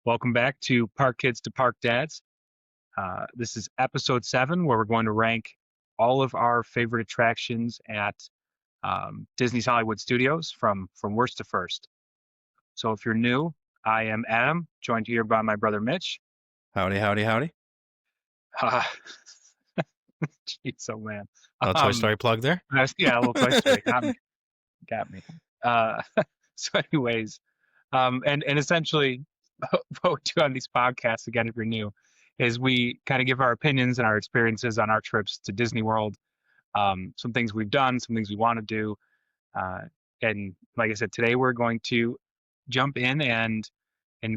Welcome back to Park Kids to Park Dads. This is episode 7, where we're going to rank all of our favorite attractions at Disney's Hollywood Studios from worst to first. So if you're new, I am Adam, joined here by my brother Mitch. Howdy, howdy, howdy. Uh, Jeez, oh man. Oh, Toy Um, Story plug there. yeah, a little Toy Story got me. Uh, so, anyways, and essentially, what we do on these podcasts, again, if you're new, is we kind of give our opinions and our experiences on our trips to Disney World, some things we've done, some things we want to do. Uh, and like I said, today we're going to jump in and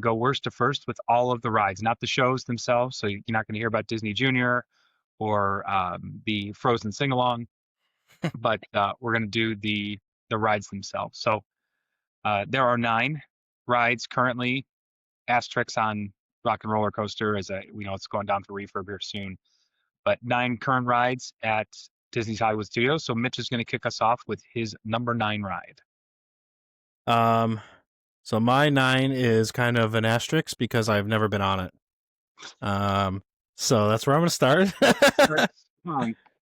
go worst to first with all of the rides, not the shows themselves. So you're not going to hear about Disney Junior or the Frozen sing along, but we're going to do the rides themselves. So there are 9 rides currently. Asterisks on Rock and Roller Coaster, as we know it's going down for refurb here soon. But 9 current rides at Disney's Hollywood Studios. So Mitch is going to kick us off with his number 9 ride. Um, so my 9 is kind of an asterisk because I've never been on it. So that's where I'm gonna start.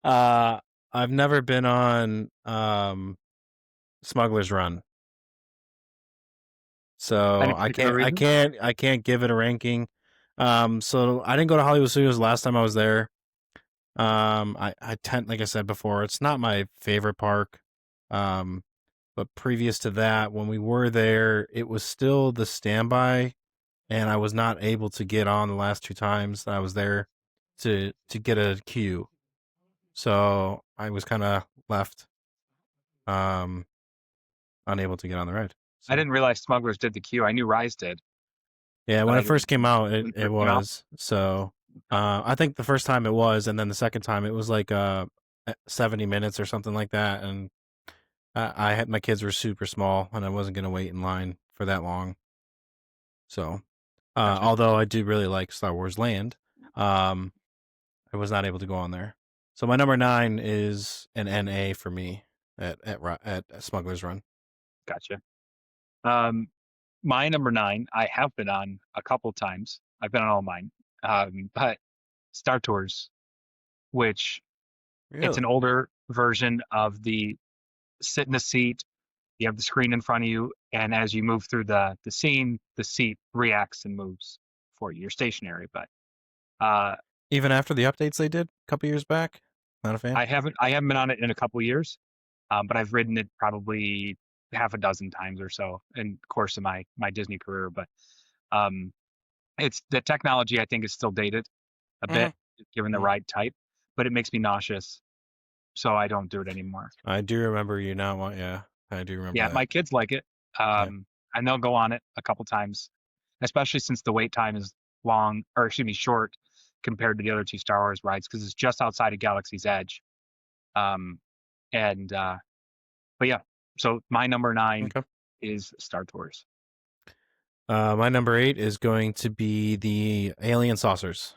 I've never been on Smuggler's Run, so I can't give it a ranking. So I didn't go to Hollywood Studios last time I was there. I tend, like I said before, it's not my favorite park. But previous to that, when we were there, it was still the standby, and I was not able to get on the last 2 times that I was there to get a queue. So I was kind of left unable to get on the ride. So. I didn't realize Smugglers did the queue. I knew Rise did. Yeah, when it first came out, it came out? was. So I think the first time it was, and then the second time it was like 70 minutes or something like that. And I had, my kids were super small, and I wasn't going to wait in line for that long. So, Gotcha. although I do really like Star Wars Land, I was not able to go on there. So my number 9 is an NA for me at Smuggler's Run. Gotcha. My number 9, I have been on a couple times. I've been on all mine. But Star Tours, which it's an older version of the sit in a seat. You have the screen in front of you, and as you move through the scene, the seat reacts and moves for you. You're stationary, but even after the updates they did a couple years back, not a fan. I haven't been on it in a couple years, but I've ridden it probably half a dozen times or so in the course of my Disney career. But um, it's the technology I think is still dated a bit given the ride type, but it makes me nauseous, so I don't do it anymore. I do remember you now. Yeah, I do remember. Yeah, that. my kids like it, and they'll go on it a couple times, especially since the wait time is long, or excuse me, short compared to the other 2 Star Wars rides because it's just outside of Galaxy's Edge. Um, and but yeah, so my number 9 is Star Tours. My number 8 is going to be the Alien Saucers.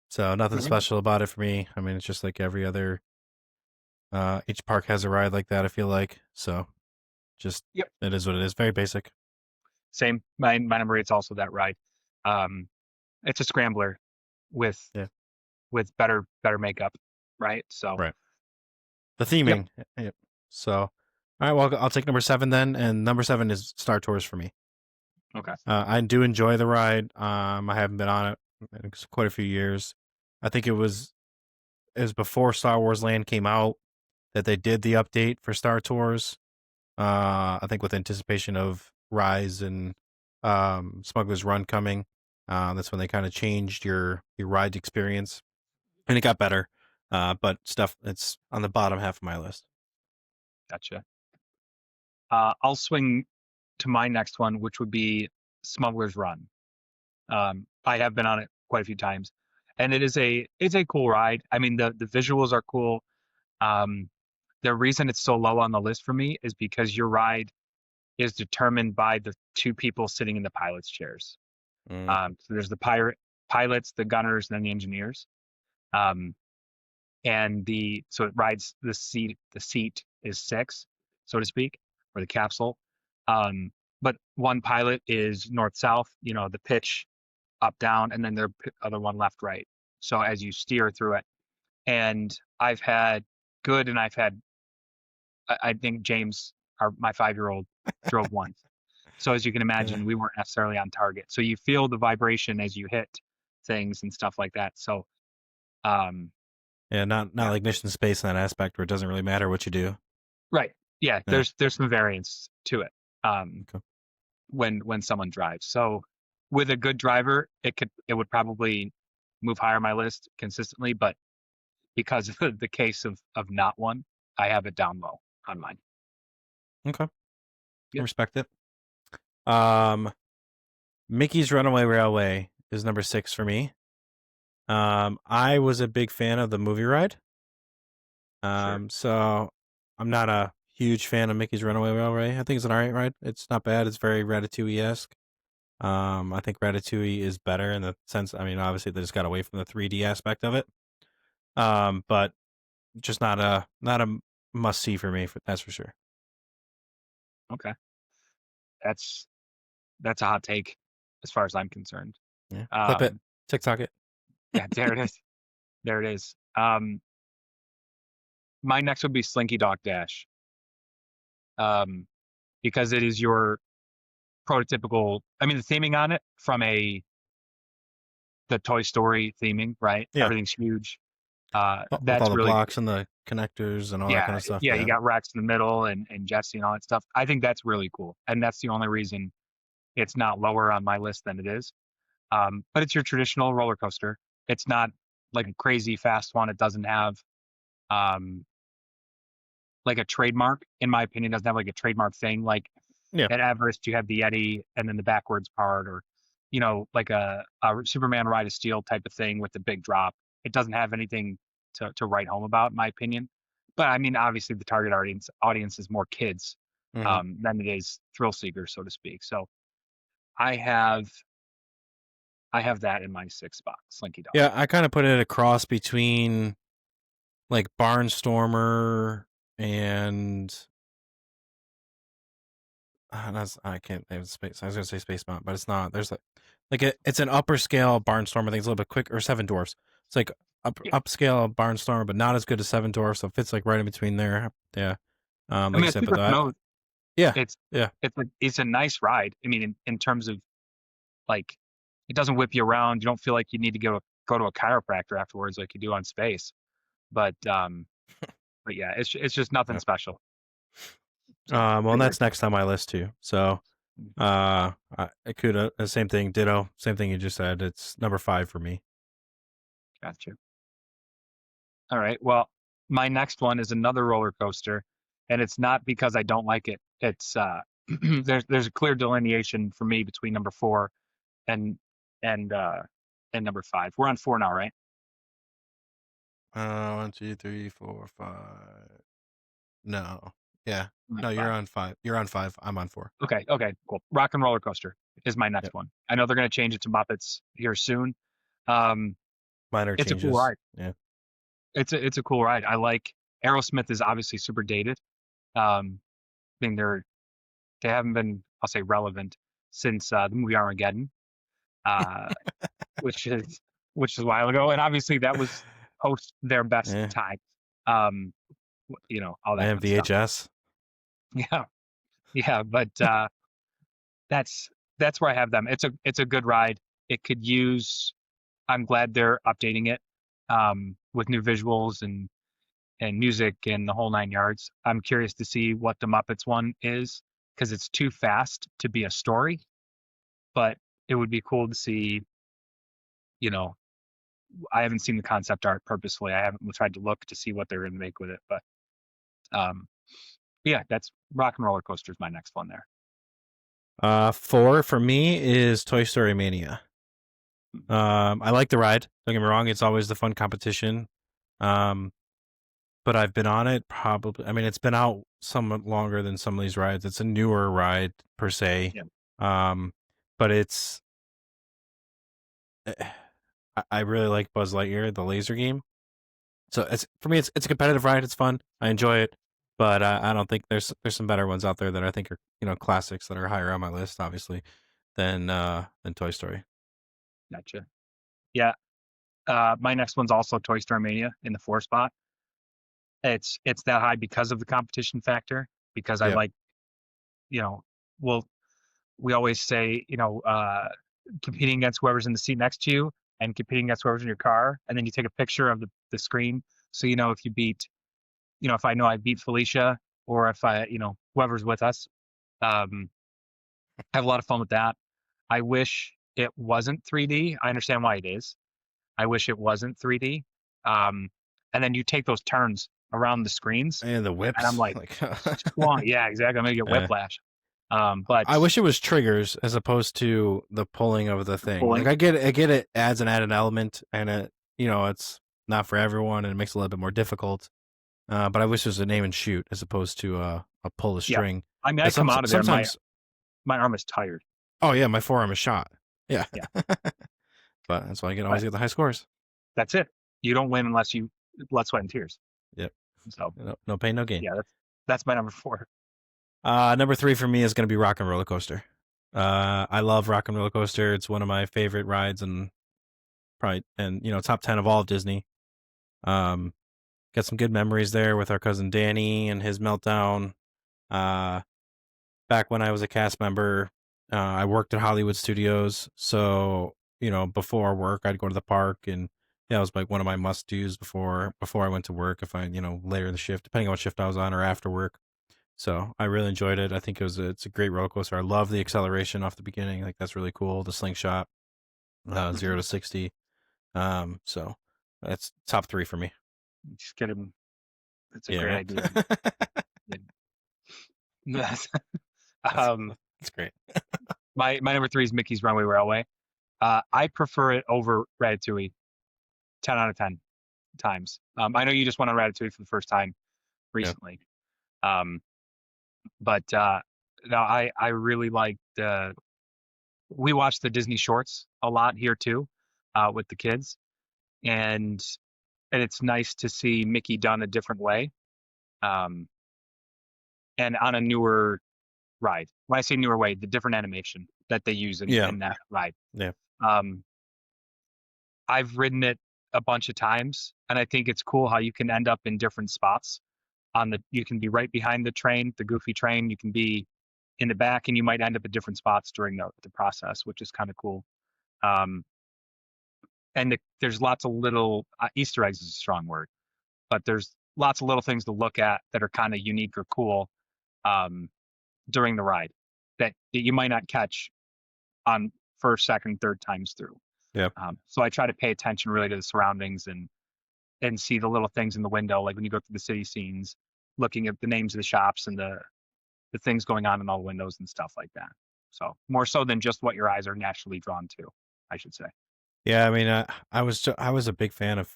So nothing special about it for me. I mean, it's just like every other. Each park has a ride like that, I feel like. So just it is what it is. Very basic. Same. My number 8's also that ride. It's a scrambler with better makeup, right? So the theming. Yep. So all right, well, I'll take number 7 then, and number 7 is Star Tours for me. Okay. I do enjoy the ride. I haven't been on it in quite a few years. I think it was before Star Wars Land came out that they did the update for Star Tours. I think with anticipation of Rise and Smuggler's Run coming. That's when they kind of changed your ride experience, and it got better. But stuff, it's on the bottom half of my list. Gotcha. I'll swing to my next one, which would be Smuggler's Run. I have been on it quite a few times, and it's a cool ride. I mean, the visuals are cool. The reason it's so low on the list for me is because your ride is determined by the 2 people sitting in the pilot's chairs. So there's the pilots, the gunners, and then the engineers. And so it rides the seat. The seat is 6, so to speak, or the capsule. but one pilot is north south, the pitch up down, and then the other one left right. So as you steer through it, and I've had good, and I've had, I think James, my 5-year-old, drove one. So as you can Yeah. imagine, we weren't necessarily on target. So you feel the vibration as you hit things and stuff like that. So um, Yeah, not yeah, like Mission Space in that aspect where it doesn't really matter what you do. right. Yeah, Yeah. there's some variance to it. Okay. When someone drives. So with a good driver, it would probably move higher on my list consistently, but because of the case of not one, I have it down low on mine. Okay. I Yep, respect it. Um, Mickey's Runaway Railway is number 6 for me. I was a big fan of the movie ride. sure. So I'm not a huge fan of Mickey's Runaway Railway. I think it's an alright ride. It's not bad. It's very Ratatouille-esque. I think Ratatouille is better in the sense. I mean, obviously they just got away from the 3D aspect of it. But just not a must see for me. That's for sure. Okay. That's that's a hot take as far as I'm concerned. Yeah, clip it, Um, TikTok it. yeah, there it is. There it is. My next would be Slinky Dog Dash. Um, because it is your prototypical, I mean, the theming on it from the Toy Story theming, right? Yeah, Everything's huge. with all That's the really blocks and the connectors and all that kind Yeah, of stuff. yeah, you Yeah, got Rex in the middle and Jesse and all that stuff. I think that's really cool, and that's the only reason it's not lower on my list than it is. But it's your traditional roller coaster. It's not like a crazy fast one. It doesn't have um, like a trademark, in my opinion. Doesn't have like a trademark thing. Like yeah, at Everest, you have the Yeti and then the backwards part, or like a Superman Ride of Steel type of thing with the big drop. It doesn't have anything to write home about, in my opinion. But I mean, obviously, the target audience is more kids hmm than it is thrill seekers, so to speak. So I have I have that in my sixth spot, Slinky Dog. yeah. I kind of put it across between like Barnstormer and that's I can't name space. I was gonna say Space Mountain, but it's not. There's it's an upper scale Barnstormer. I think it's a little bit quick, or Seven Dwarfs. It's like Yeah, upscale Barnstormer, but not as good as Seven Dwarfs. So it fits like right in between there. Yeah. I Like mean, I it's said, but super smooth. yeah, It's yeah, it's a nice ride. I mean, in terms of like, it doesn't whip you around. You don't feel like you need to go to a chiropractor afterwards like you do on Space. But but yeah, it's just nothing yeah. special. So, Well, but and yeah, that's next on my list too. So, Akuda, same thing, ditto, same thing you just said. It's number 5 for me. gotcha. All right. Well, my next one is another roller coaster, and it's not because I don't like it. It's there's a clear delineation for me between number four and and uh and number five. We're on four now, right? 1, 2, 3, 4, 5. No, yeah, We're on no, you're five. on 5. You're on 5. I'm on 4. Okay, okay, cool. Rock and Roller Coaster is my Yep. next one. I know they're going to change it to Muppets here soon. Um, Minor it's a cool changes. ride. Yeah. It's a cool ride. I like Aerosmith is obviously super dated. I mean they haven't been, I'll say, relevant since the movie Armageddon, uh, which is a while ago, and obviously that was post their best Yeah. time. All that And good stuff. VHS. Yeah, yeah, but that's that's where I have them. It's a good ride. It could use. I'm glad they're updating it with new visuals and music and the whole nine yards. I'm curious to see what the Muppets one is because it's too fast to be a story, but it would be cool to see. You know, I haven't seen the concept art purposefully. I haven't tried to look to see what they're going to make with it, but um, yeah, that's Rock and Roller Coaster is my next one there. 4 for me is Toy Story Mania. I like the ride. Don't get me wrong; it's always the fun competition. Um, but I've been on it probably. I mean, it's been out somewhat longer than some of these rides. It's a newer ride per se. Yeah. Um, but it's I really like Buzz Lightyear, the laser game. So it's for me, it's a competitive ride. It's fun. I enjoy it. but I don't think there's some better ones out there that I think are classics that are higher on my list, obviously, than Toy Story. Gotcha. Yeah. My next one's also Toy Story Mania in the 4 spot. It's that high because of the competition factor. Because I Yeah, like, you know, well, we always say, competing against whoever's in the seat next to you and competing against whoever's in your car, and then you take a picture of the screen, so if you beat, if I know I beat Felicia, or if I, whoever's with us. I have a lot of fun with that. I wish it wasn't 3D. I understand why it is. I wish it wasn't 3D. Um, and then you take those turns around the screens, and the and I'm whips, like, like, yeah, exactly. I'm gonna get eh. whiplash. But I wish it was triggers as opposed to the pulling of the the thing. Like pulling, I get it adds an added element, and it's not for everyone, and it makes it a little bit more difficult. But I wish it was a name and shoot as opposed to a pull a yeah. string. I mean, I 'Cause come out of there, sometimes, my arm is tired. oh yeah, my forearm is shot. Yeah, Yeah, but that's why I can always but get the high scores. that's it. You don't win unless you blood, sweat, and tears. Yep. So No pain, no gain. yeah, that's my number 4. Number 3 for me is going to be Rock and Roller Coaster. I love Rock and Roller Coaster. It's one of my favorite rides, and probably top 10 of all of Disney. Um, got some good memories there with our cousin Danny and his meltdown. Uh, back when I was a cast member, I worked at Hollywood Studios, so before work I'd go to the park, and yeah, it was like one of my must dos before I went to work. If I later in the shift, depending on what shift I was on, or after work. So I really enjoyed it. I think it's a great roller coaster. I love the acceleration off the beginning. Like that's really cool. The slingshot, 0 to 60. So that's top 3 for me. Just get him. It's a Yeah, great man. idea. Yes. that's um, that's great. my number 3 is Mickey's Runway Railway. I prefer it over Ratatouille, 10 out of 10 times. I know you just went on Ratatouille for the first time Yeah, recently. Um, but no, I really like we watch the Disney shorts a lot here too, with the kids, and it's nice to see Mickey done a different way, um, and on a newer ride. When I say newer way, the different animation that they use yeah, in that ride. yeah, Um, I've ridden it a bunch of times, and I think it's cool how you can end up in different spots. You can be right behind the train, the Goofy train. You can be in the back, and you might end up at different spots during the process, which is kind of cool. Um, and there's lots of little Easter eggs is a strong word, but there's lots of little things to look at that are kind of unique or cool, um, during the ride that you might not catch on first, second, third times through. yeah, So I try to pay attention really to the surroundings and see the little things in the window, like when you go through the city scenes, looking at the names of the shops and the things going on in all the windows and stuff like that. So more so than just what your eyes are naturally drawn to, I should say. yeah. I mean, I was a big fan of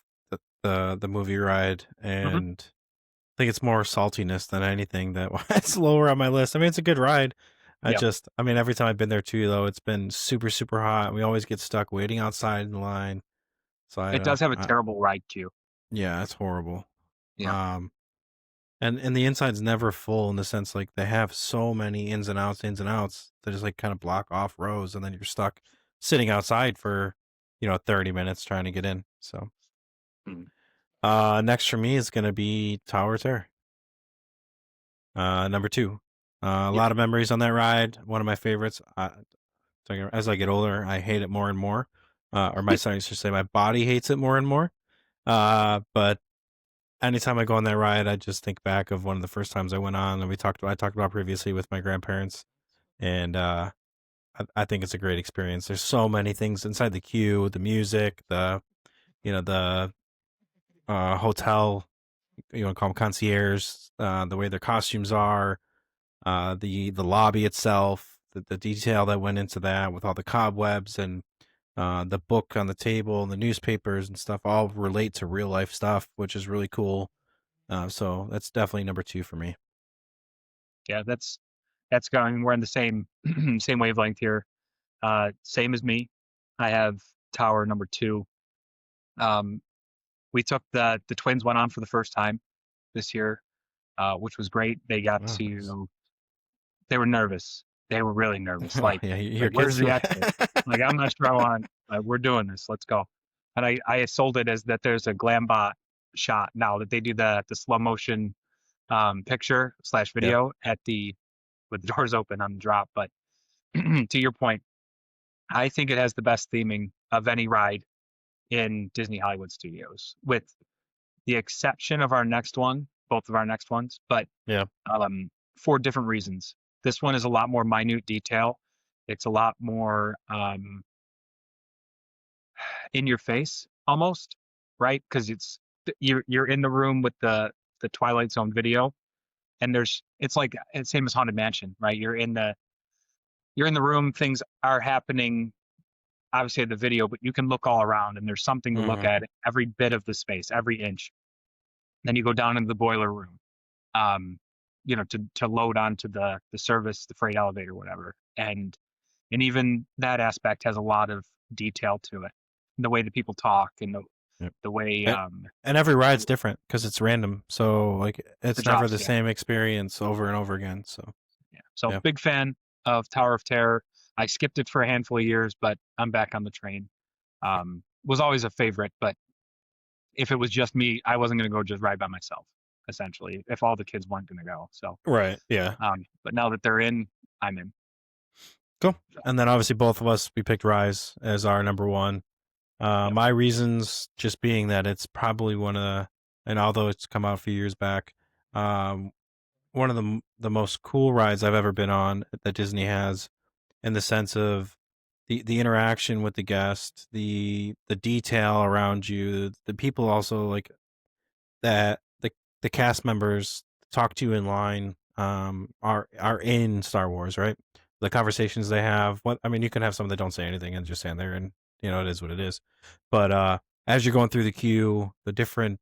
the movie ride, Hmm. and I think it's more saltiness than anything that it's lower on my list. I mean, it's a good ride. Yeah, I mean, every time I've been there too, though, it's been super, super hot. We always get stuck waiting outside in the line. So it does have a terrible ride queue. yeah, it's horrible. Yeah. Um, and the inside's never full in the sense like they have so many ins and outs that just like kind of block off rows, and then you're stuck sitting outside for 30 minutes trying to get in. So, Mm. next for me is gonna be Tower of Terror. Number 2. A Yep. lot of memories on that ride. One of my favorites. As I get older, I hate it more and more. Or my son used to say my body hates it more and more. But anytime I go on that ride, I just think back of one of the first times I went on, and I talked about previously with my grandparents, and I think it's a great experience. There's so many things inside the queue, the music, the hotel, call them concierge, the way their costumes are, the lobby itself, the detail that went into that with all the cobwebs and the book on the table and the newspapers and stuff all relate to real life stuff, which is really cool. So that's definitely number 2 for me. Yeah, that's going. We're in the same same wavelength here. Same as me. I have Tower number 2. Um, we took the twins went on for the first time this year, which was great. They got Oh, nice. to, they were nervous. They were really nervous. Oh, yeah, your Where's kids. the Yeah. exit? Like, I'm not sure I want, we're doing this. Let's go. And I sold it as that there's a Glambot shot now that they do the slow motion picture slash Yeah. video at with the doors open on the drop. But to your point, I think it has the best theming of any ride in Disney Hollywood Studios, with the exception of our next one, both of our next ones, but Yeah. for different reasons. This one is a lot more minute detail. It's a lot more in your face almost, right? Because you're in the room with the Twilight Zone video, and it's like it's same as Haunted Mansion, right? You're in the room, things are happening obviously at the video, but you can look all around and there's something to look Hmm. at every bit of the space, every inch. Then you go down into the boiler room, um, to load onto the service, the freight elevator, whatever. And even that aspect has a lot of detail to it. The way that people talk and Yep. the way And every ride's different because it's random. So like the it's never drops, the yeah. same experience over and over again. So Yeah. So yeah. big fan of Tower of Terror. I skipped it for a handful of years, but I'm back on the train. Was always a favorite, but if it was just me, I wasn't going to go just ride by myself, essentially, if all the kids weren't going to go. So, Right. Yeah. but now that they're in, I'm in. Cool. So, And then obviously both of us we picked Rise as our number one. yep. My reasons just being that it's probably one of the, and although it's come out a few years back, um, one of the most cool rides I've ever been on that Disney has, in the sense of the interaction with the guest, the detail around you, the people also like that the cast members talk to you in line are in Star Wars, right? The conversations they have. What I mean, you can have some that don't say anything and just stand there, and it is what it is. But as you're going through the queue, the different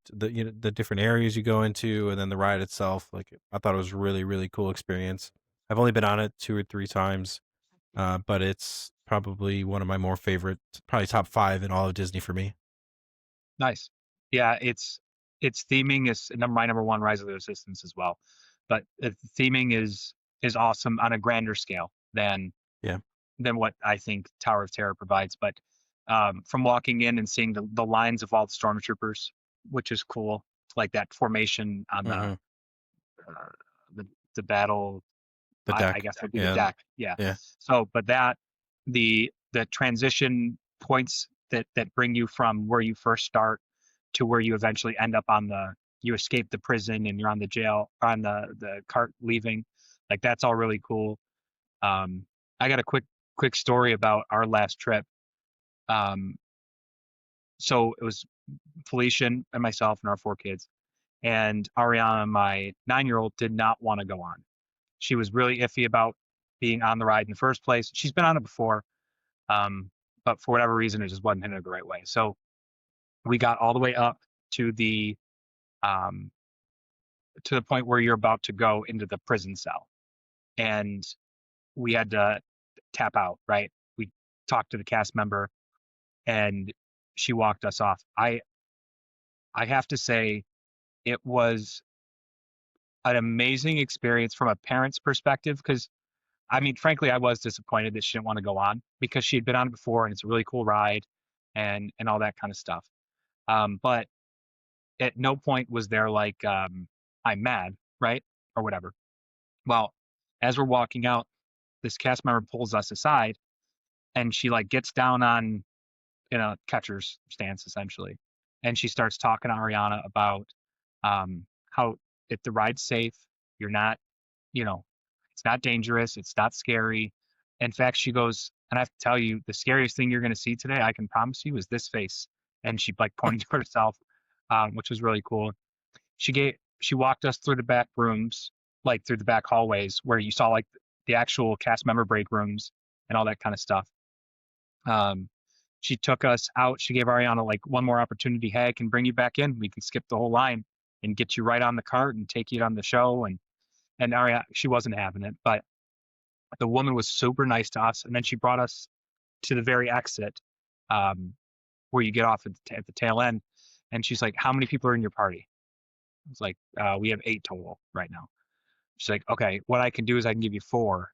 areas you go into, and then the ride itself, like I thought it was really really cool experience. I've only been on it 2 or 3 times, but it's probably one of my more favorite, probably top 5 in all of Disney for me. Nice. Yeah, its theming is my number one, Rise of the Resistance as well. But the theming is awesome on a grander scale Yeah. than what I think Tower of Terror provides. But from walking in and seeing the lines of all the stormtroopers, which is cool, like that formation on Hmm. uh, the the battle, The I deck. guess would be the Yeah. deck. Yeah. Yeah. So, but the transition points that bring you from where you first start to where you eventually end up you escape the prison and you're on the jail on the cart leaving, like that's all really cool. I got a quick story about our last trip. Um, so it was Felician and myself and our 4 kids, and Ariana, my 9-year-old, did not want to go on. She was really iffy about being on the ride in the first place. She's been on it before, um, but for whatever reason, it just wasn't hitting her the right way. So we got all the way up to um, the point where you're about to go into the prison cell, and we had to tap out. Right? We talked to the cast member, and she walked us off. I have to say, it was an amazing experience from a parent's perspective because I mean, frankly, I was disappointed that she didn't want to go on because she had been on it before and it's a really cool ride and all that kind of stuff. But at no point was there like I'm mad, right? Or whatever. Well, as we're walking out, this cast member pulls us aside and she like gets down on in a catcher's stance essentially. And she starts talking to Ariana about how if the ride's safe, you're not, you know, it's not dangerous, it's not scary. In fact, she goes, and I have to tell you, the scariest thing you're going to see today, I can promise you, is this face. And she like pointed to herself, which was really cool. She walked us through the back rooms, like through the back hallways where you saw like the actual cast member break rooms and all that kind of stuff. Um, she took us out. She gave Ariana like one more opportunity. Hey, I can bring you back in. We can skip the whole line and get you right on the cart and take you on the show. And Ariana, she wasn't having it, but the woman was super nice to us. And then she brought us to the very exit, um, where you get off at the tail end. And she's like, "How many people are in your party?" It's like, we have 8 total right now. She's like, okay, what I can do is I can give you 4,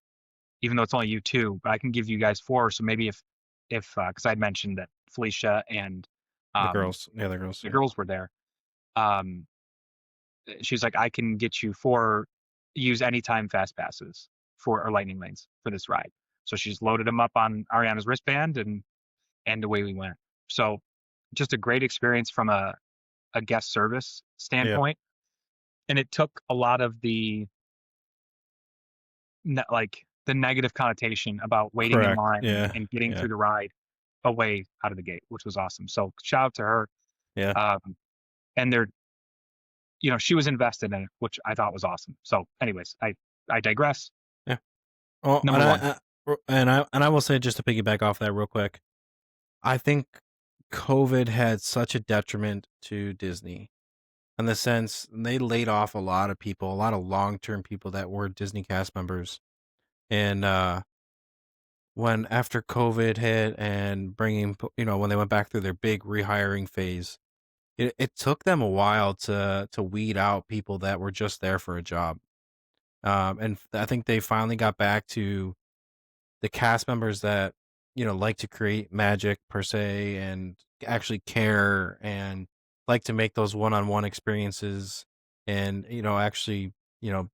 even though it's only you 2, but I can give you guys 4. So maybe if because I'd mentioned that Felicia and The um, girls, the other girls, the yeah. girls were there. Um, she's like, I can get you 4 use anytime fast passes for or lightning lanes for this ride. So she's loaded them up on Ariana's wristband and away we went. So just a great experience from a guest service Yeah, standpoint. And it took a lot of like the negative connotation about waiting in correct. line Yeah, and getting yeah, through the ride away out of the gate, which was awesome. So shout out to her. yeah, Um, and they're, she was invested in it, which I thought was awesome. So, anyways, I digress. yeah. Oh, Number one. and I will say, just to piggyback off that real quick, I think COVID had such a detriment to Disney in the sense they laid off a lot of people, a lot of long-term people that were Disney cast members. And when after COVID hit and when they went back through their big rehiring phase, it took them a while to weed out people that were just there for a job. And I think they finally got back to the cast members that like to create magic per se and actually care and like to make those one-on-one experiences and actually you know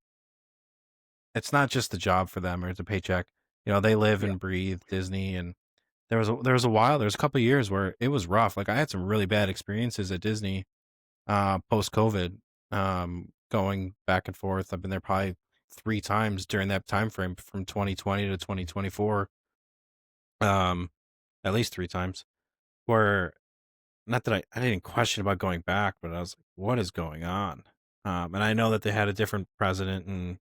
it's not just the job for them or the paycheck. They live Yeah. and breathe Disney. And there was a couple of years where it was rough. Like I had some really bad experiences at Disney post COVID, going back and forth. I've been there probably 3 times during that time frame from 2020 to 2024. um at least 3 times, where not that I didn't question about going back, but I was like, what is going on? And I know that they had a different president and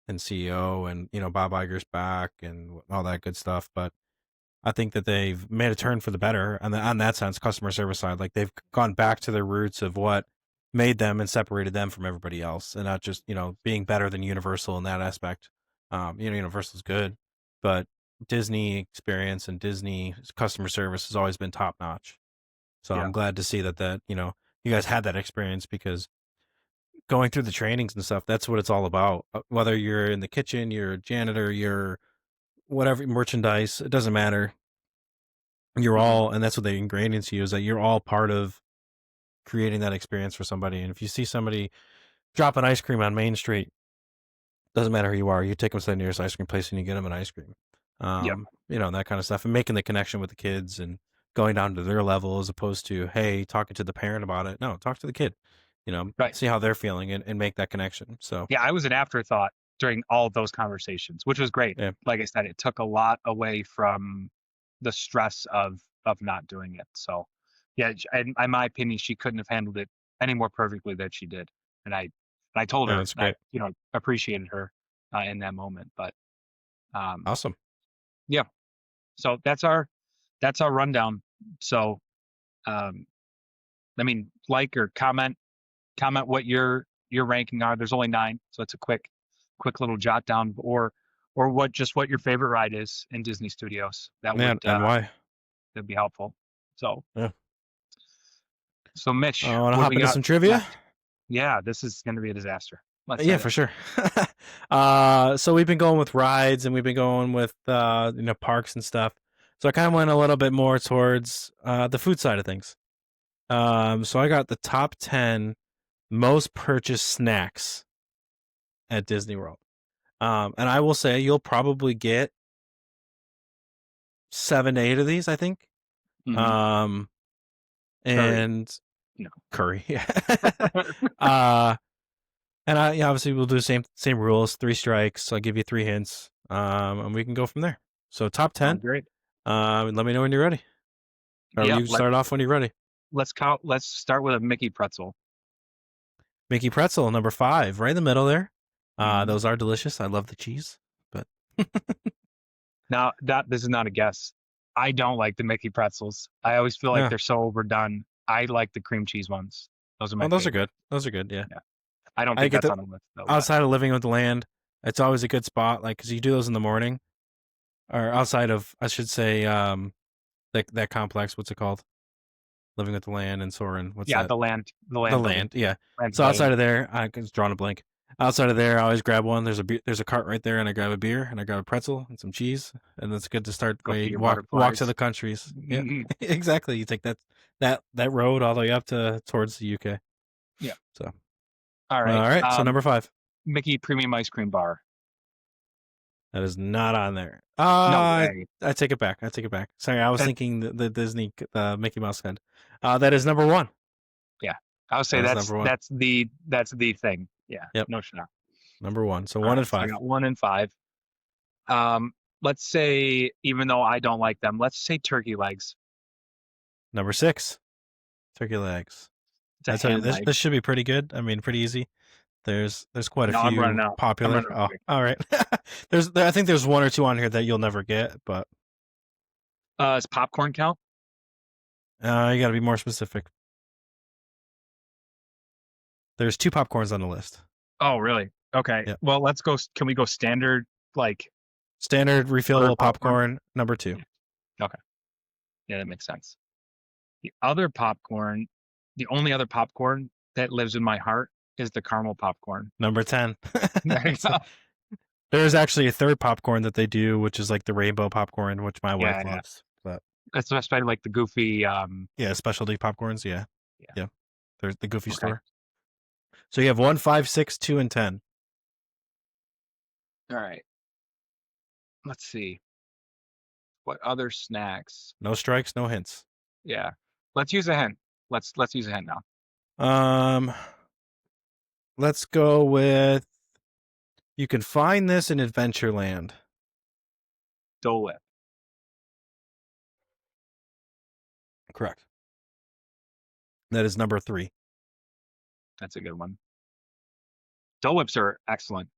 CEO, and Bob Iger's back and all that good stuff, but I think that they've made a turn for the better on that sense, customer service side. Like they've gone back to their roots of what made them and separated them from everybody else, and not just being better than Universal in that aspect. Universal's good, but Disney experience and Disney customer service has always been top notch. So Yeah. I'm glad to see that you guys had that experience, because going through the trainings and stuff, that's what it's all about. Whether you're in the kitchen, you're a janitor, you're whatever merchandise, it doesn't matter. You're Hmm. all, and that's what they ingrained into you, is that you're all part of creating that experience for somebody. And if you see somebody drop an ice cream on Main Street, doesn't matter who you are, you take them to the nearest ice cream place and you get them an ice cream. Yeah. And that kind of stuff, and making the connection with the kids and going down to their level, as opposed to, hey, talking to the parent about it. No, talk to the kid, Right. see how they're feeling, and make that connection. So, Yeah. I was an afterthought during all of those conversations, which was great. yeah, Like I said, it took a lot away from the stress of not doing it. So, yeah, in my opinion, she couldn't have handled it any more perfectly than she did. And I told yeah, her that's that great. appreciated her in that moment. But um, Awesome. yeah, so that's our rundown. So um, I mean, like or comment what your ranking are. There's only 9, so it's a quick little jot down, or what your favorite ride is in Disney Studios. That Yeah, would and why? that'd be helpful. So Yeah. Mitch, Want to what do hop we into got some trivia? next? Yeah, this is going to be a disaster. Let's Yeah, set it. for sure. So we've been going with rides, and we've been going with parks and stuff. So I kind of went a little bit more towards the food side of things. So I got the top 10 most purchased snacks at Disney World. And I will say you'll probably get 7 to 8 of these, I think. Hmm. Um, Curry. and No. curry. uh, and obviously we'll do the same rules, 3 strikes. I'll give you 3 hints. And we can go from there. So top 10. Sounds great. Let me know when you're ready. Or Yeah, you start off when you're ready. let's start with a Mickey pretzel. Mickey Pretzel, number 5, right in the middle there. Hmm. Those are delicious. I love the cheese, but Now that this is not a guess. I don't like the Mickey pretzels. I always feel like yeah. they're so overdone. I like the cream cheese ones. Those are Oh, my those are favorite. good. Those are good. Yeah. Yeah. I don't I think get that's the on the list though, but outside of Living with the Land. It's always a good spot, like, because you do those in the morning, or outside of, I should say, that complex. What's it called? Living with the Land and Soren. What's Yeah, that? the land The building. Land. Yeah. Land's So building. outside of there, I was drawing a blank. Outside of there, I always grab one. There's a cart right there, and I grab a beer and I grab a pretzel and some cheese, and that's good to start Go my feed your walk to butterflies. the countries. Yeah, Mhm. exactly. You take that road all the way up to towards the UK. Yeah. So All all right. right. So number 5. Mickey Premium Ice Cream Bar. That is not on there. No way. I take it back. I take it back. Sorry, I was That, thinking the Disney Mickey Mouse head. That is number 1. yeah. I would say That is number 1. that's the thing. Yeah. Yep, No shot. number 1. So All 1 right. and So I 5. got 1 and 5. Let's say, even though I don't like them, let's say turkey legs. Number 6, turkey legs. It's a I tell you, hand this leg. this should be pretty good. I mean, pretty easy. There's quite a No, I'm running few out. I'm popular. running out Oh, quick. all right. I think there's 1 or 2 on here that you'll never get, but Does popcorn count? you got to be more specific. There's 2 popcorns on the list. Oh, really? Okay. Yep. Well, let's go. Can we go standard, like Standard refillable popcorn? popcorn, number 2. Okay. Yeah, that makes sense. The other popcorn, the only other popcorn that lives in my heart is the caramel popcorn. Number 10. There you go. There's actually a third popcorn that they do, which is like the rainbow popcorn, which my wife Yeah, yeah. loves. But That's especially like the goofy. yeah, specialty popcorns. Yeah, Yeah. yeah. There's the Goofy Okay. store. So you have 1, 5, 6, 2, and 10. All right. Let's see. What other snacks? No strikes, no hints. Yeah. Let's use a hint. Let's use a hint now. Let's go with. You can find this in Adventureland. Dole Whip. Correct. That is number 3. That's a good one. Dole Whips are excellent,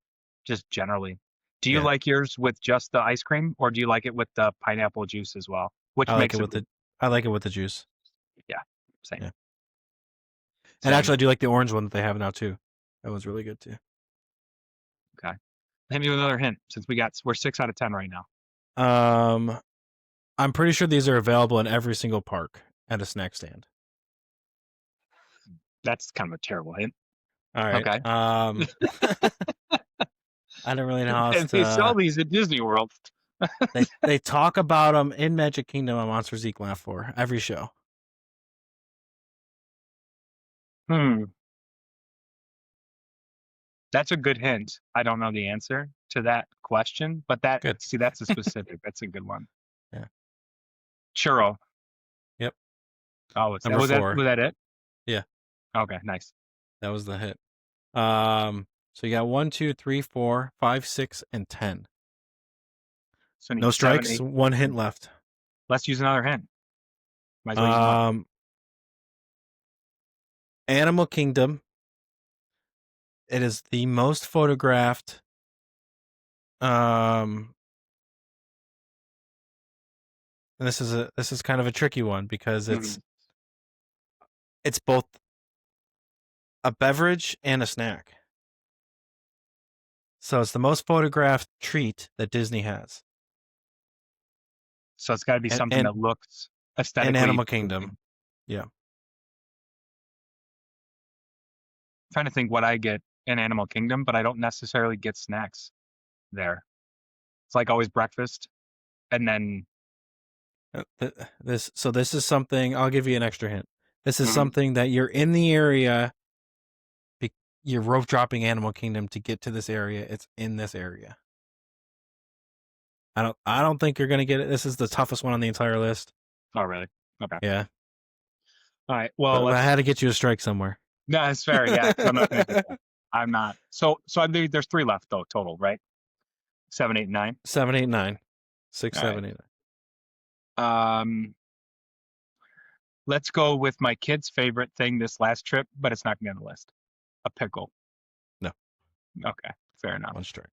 just generally. Do you Yeah, like yours with just the ice cream, or do you like it with the pineapple juice as well? Which I like makes it it, with the. I like it with the juice. yeah, same, Yeah, and same. actually, I do like the orange one that they have now too. That one's really good too. Okay. Hit me with another hint, since we're 6 out of 10 right now. I'm pretty sure these are available in every single park at a snack stand. That's kind of a terrible hint. All right. Okay. I don't really know how else And they sell to. these at Disney World. They talk about them in Magic Kingdom on Monsters Inc. Laugh for every show. That's a good hint. I don't know the answer to that question, but Good. that's a specific. That's a good one. Yeah. Churro. Yep. Oh, Number 4. Was that it? Yeah. Okay, nice. That was the hit. So you got 1, 2, 3, 4, 5, 6, and 10. So No strikes. 1 hint left. Let's use another hint. Might as well use one. Animal Kingdom. It is the most photographed. And this is kind of a tricky one because it's both a beverage and a snack. So it's the most photographed treat that Disney has. So it's got to be something that looks aesthetically. In Animal Kingdom. Yeah. I'm trying to think what I get in Animal Kingdom, but I don't necessarily get snacks there. It's like always breakfast, and then this is something. I'll give you an extra hint. This is something that you're in the area. You're rope dropping Animal Kingdom to get to this area. It's in this area. I don't think you're gonna get it. This is the toughest one on the entire list. Oh, really? Okay. Yeah. All right. Well, I had to get you a strike somewhere. No, that's fair. Yeah, I'm not gonna do that. I'm not. So there's 3 left though total, right? 7, 8, 9. 7, 8, 9. 6, All 7, right. 8, 9. Let's go with my kid's favorite thing this last trip, but it's not gonna be on the list. A pickle. No. Okay, fair enough. One strike.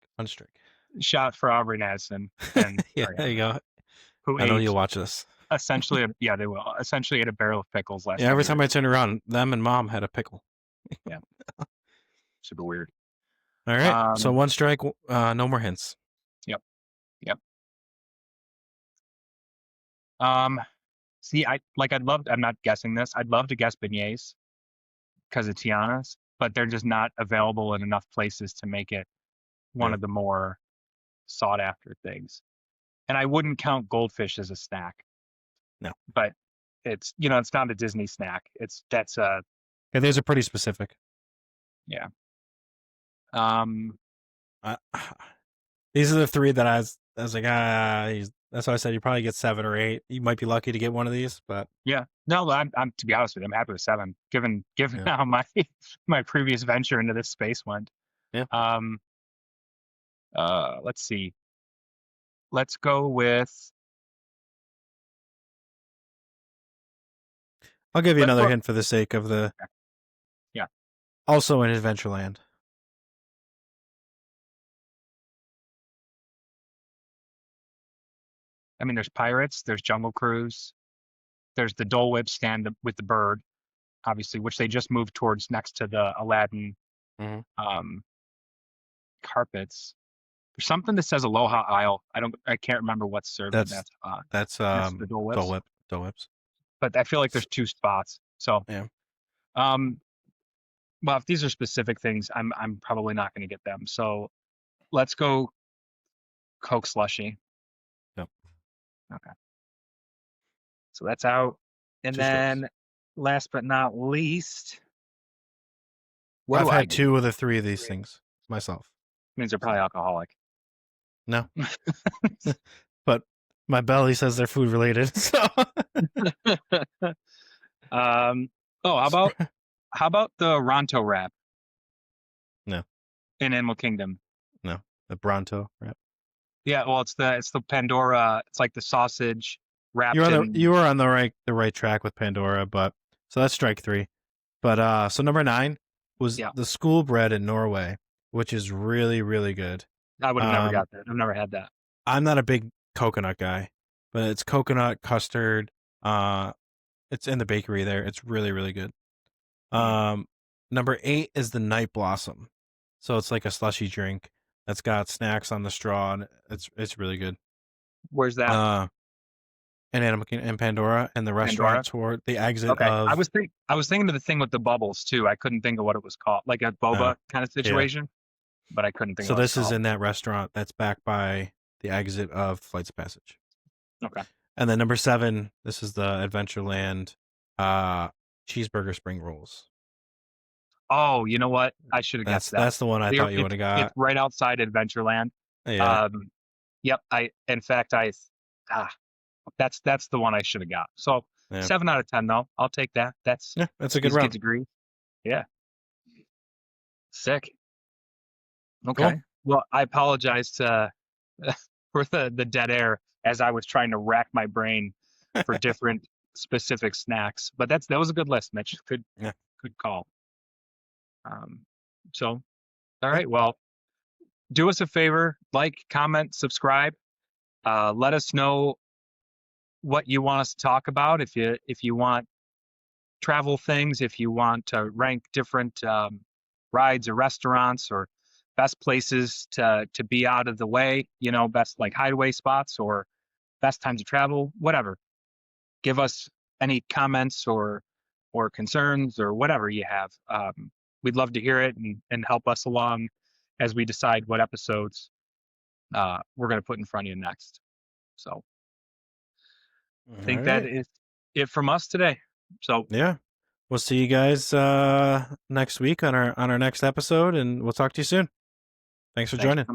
Shot for Aubrey Madison. And yeah, there you go. Who I know you'll watch this. Essentially, yeah, they will. Essentially, ate a barrel of pickles last. Yeah, every time I turn around, them and Mom had a pickle. Yeah, super weird. All right, so 1 strike. No more hints. Yep. See, I'm not guessing this. I'd love to guess beignets because of Tiana's, but they're just not available in enough places to make it one Yeah. of the more sought after things. And I wouldn't count goldfish as a snack, No. but it's not a Disney snack. Yeah, these are pretty specific. Yeah. Uh, these are the three that I was like, that's why I said you probably get 7 or 8. You might be lucky to get one of these, but yeah. No, I'm to be honest with you, I'm happy with 7, given yeah. how my previous venture into this space went. Yeah. Let's see. Let's go with. I'll give you another hint for the sake of the. Yeah. Also in Adventureland. I mean, there's Pirates, there's Jungle Cruise, there's the Dole Whip stand with the bird, obviously, which they just moved towards next to the Aladdin carpets. There's something that says Aloha Isle. I can't remember what's served. That's the Dole Whips. Dole Whips. But I feel like there's 2 spots. So yeah. Well, if these are specific things, I'm probably not going to get them. So let's go Coke slushy. Yep. Okay. So that's out. And then last but not least, I've had 2 of the 3 of these things myself. Means they're probably alcoholic. No. But my belly says they're food related. So how about the Ronto wrap? No. In Animal Kingdom. No. The Bronto wrap. Yeah, well, it's the Pandora. It's like the sausage wrapped. You were on the right track with Pandora, but so that's strike 3. But so number 9 was the school bread in Norway, which is really, really good. I would have never got that. I've never had that. I'm not a big coconut guy, but it's coconut custard. It's in the bakery there. It's really, really good. Number 8 is the Night Blossom. So it's like a slushy drink that's got snacks on the straw, and it's really good. Where's that? In Pandora, and the restaurant toward the exit of. I was thinking of the thing with the bubbles too. I couldn't think of what it was called, like a boba kind of situation, but I couldn't think. So this is in that restaurant that's back by the exit of Flights of Passage. Okay. And then number 7, this is the Adventureland cheeseburger spring rolls. Oh, you know what? I should have guessed that. That's the one I thought you would have got. It's right outside Adventureland. Yeah. Yep. That's the one I should have got. So 7 out of 10 though. I'll take that. That's a good round. Degree. Yeah. Sick. Okay. Cool. Well, I apologize for the dead air as I was trying to rack my brain for different specific snacks. But that was a good list, Mitch. Good call. So, all right. Well, do us a favor, like, comment, subscribe. Let us know what you want us to talk about. If you want travel things, if you want to rank different rides or restaurants or best places to be out of the way, best like hideaway spots or best times to travel, whatever. Give us any comments or concerns or whatever you have. We'd love to hear it and help us along as we decide what episodes we're going to put in front of you next. So I think that is it from us today. So yeah, we'll see you guys next week on our next episode, and we'll talk to you soon. Thanks for joining.